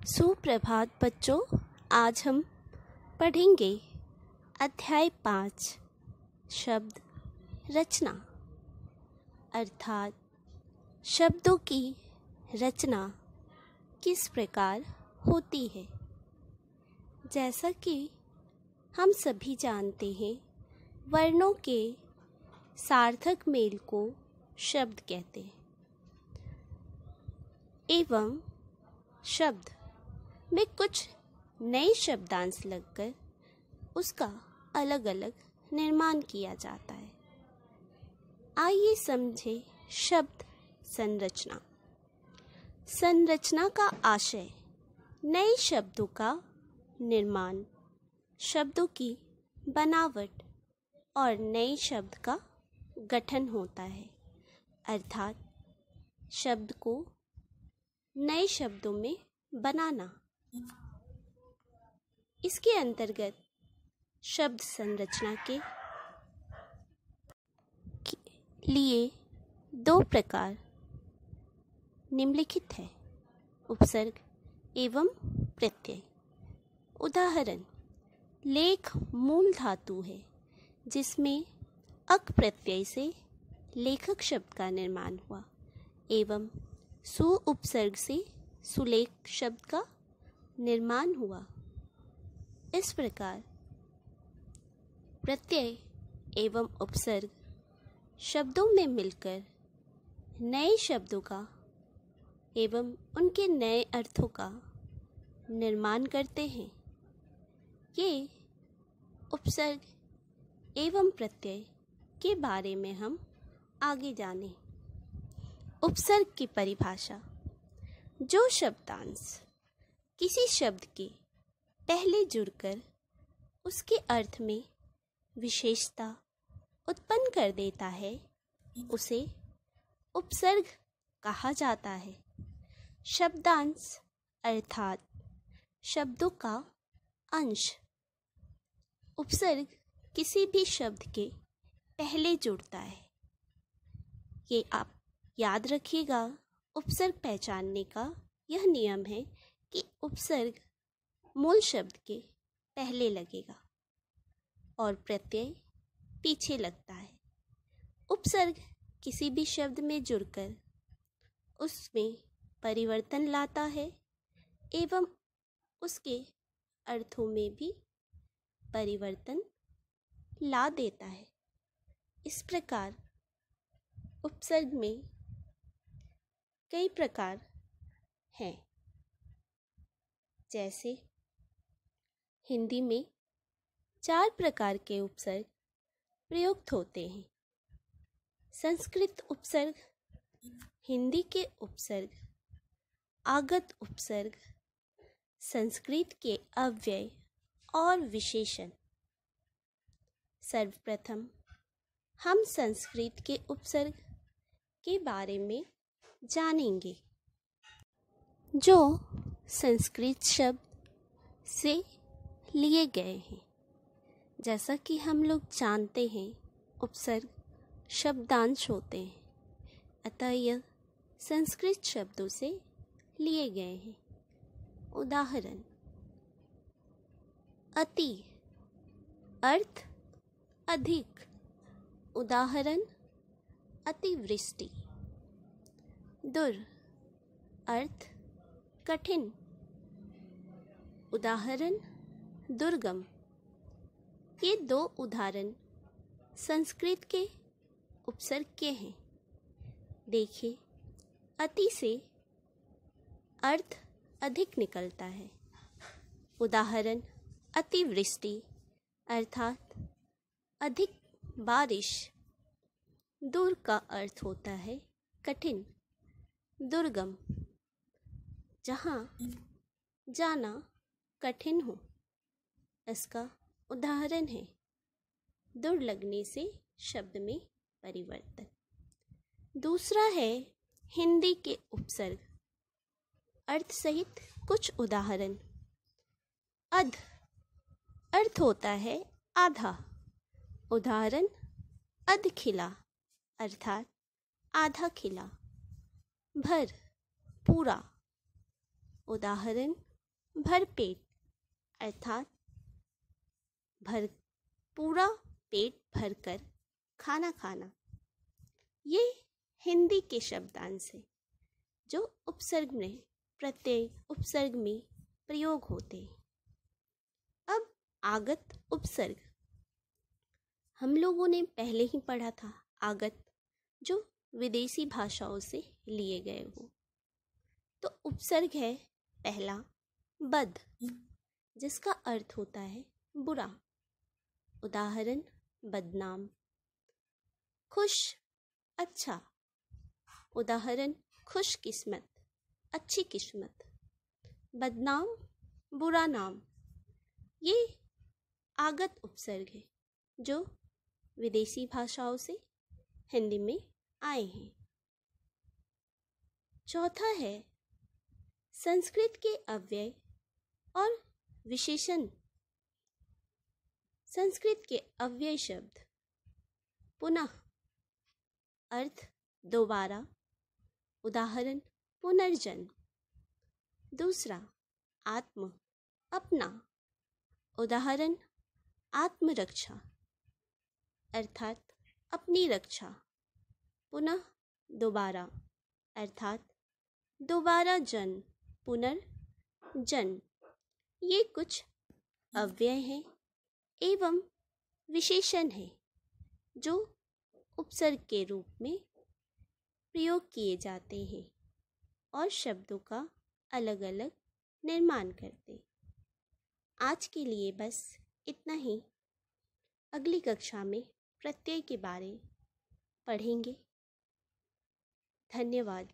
सुप्रभात बच्चों, आज हम पढ़ेंगे अध्याय 5 शब्द रचना अर्थात शब्दों की रचना किस प्रकार होती है। जैसा कि हम सभी जानते हैं, वर्णों के सार्थक मेल को शब्द कहते हैं एवं शब्द में कुछ नए शब्दांश लगकर उसका अलग अलग निर्माण किया जाता है। आइए समझें शब्द संरचना। संरचना का आशय नए शब्दों का निर्माण, शब्दों की बनावट और नए शब्द का गठन होता है, अर्थात शब्द को नए शब्दों में बनाना। इसके अंतर्गत शब्द संरचना के लिए दो प्रकार निम्नलिखित है: उपसर्ग एवं प्रत्यय। उदाहरण: लेख मूल धातु है जिसमें अक प्रत्यय से लेखक शब्द का निर्माण हुआ एवं सु उपसर्ग से सुलेख शब्द का निर्माण हुआ। इस प्रकार प्रत्यय एवं उपसर्ग शब्दों में मिलकर नए शब्दों का एवं उनके नए अर्थों का निर्माण करते हैं। ये उपसर्ग एवं प्रत्यय के बारे में हम आगे जानें। उपसर्ग की परिभाषा: जो शब्दांश किसी शब्द के पहले जुड़कर उसके अर्थ में विशेषता उत्पन्न कर देता है, उसे उपसर्ग कहा जाता है। शब्दांश अर्थात शब्दों का अंश। उपसर्ग किसी भी शब्द के पहले जुड़ता है। ये आप याद रखिएगा। उपसर्ग पहचानने का यह नियम है कि उपसर्ग मूल शब्द के पहले लगेगा और प्रत्यय पीछे लगता है। उपसर्ग किसी भी शब्द में जुड़कर उसमें परिवर्तन लाता है एवं उसके अर्थों में भी परिवर्तन ला देता है। इस प्रकार उपसर्ग में कई प्रकार हैं। जैसे हिंदी में 4 प्रकार के उपसर्ग प्रयुक्त होते हैं: संस्कृत उपसर्ग, हिंदी के उपसर्ग, आगत उपसर्ग, संस्कृत के अव्यय और विशेषण। सर्वप्रथम हम संस्कृत के उपसर्ग के बारे में जानेंगे, जो संस्कृत शब्द से लिए गए हैं। जैसा कि हम लोग जानते हैं, उपसर्ग शब्दांश होते हैं, अतः यह संस्कृत शब्दों से लिए गए हैं। उदाहरण: अति अर्थ अधिक। उदाहरण: अतिवृष्टि। दुर अर्थ कठिन। उदाहरण: दुर्गम। ये 2 उदाहरण संस्कृत के उपसर्ग के हैं। देखिए, अति से अर्थ अधिक निकलता है। उदाहरण: अतिवृष्टि अर्थात अधिक बारिश। दूर का अर्थ होता है कठिन। दुर्गम जहाँ जाना कठिन हो। इसका उदाहरण है दुर लगने से शब्द में परिवर्तन। दूसरा है हिंदी के उपसर्ग। अर्थ सहित कुछ उदाहरण: अध अर्थ होता है आधा। उदाहरण: अध खिला अर्थात आधा खिला। भर पूरा। उदाहरण: भरपेट अर्थात पूरा पेट भरकर खाना खाना। ये हिंदी के शब्दांश है जो प्रत्येक उपसर्ग में प्रयोग होते हैं। अब आगत उपसर्ग हम लोगों ने पहले ही पढ़ा था। आगत जो विदेशी भाषाओं से लिए गए हो। तो उपसर्ग है पहला बद, जिसका अर्थ होता है बुरा। उदाहरण बदनाम। खुश अच्छा। उदाहरण खुशकिस्मत अच्छी किस्मत। बदनाम बुरा नाम। ये आगत उपसर्ग है जो विदेशी भाषाओं से हिंदी में आए हैं। चौथा है संस्कृत के अव्यय और विशेषण। संस्कृत के अव्यय शब्द पुनः अर्थ दोबारा। उदाहरण पुनर्जन्म। दूसरा आत्म अपना। उदाहरण आत्मरक्षा अर्थात अपनी रक्षा। पुनः दोबारा अर्थात दोबारा जन्म पुनर्जन्म। ये कुछ अव्यय हैं एवं विशेषण है जो उपसर्ग के रूप में प्रयोग किए जाते हैं और शब्दों का अलग अलग निर्माण करते। आज के लिए बस इतना ही। अगली कक्षा में प्रत्यय के बारे पढ़ेंगे। धन्यवाद।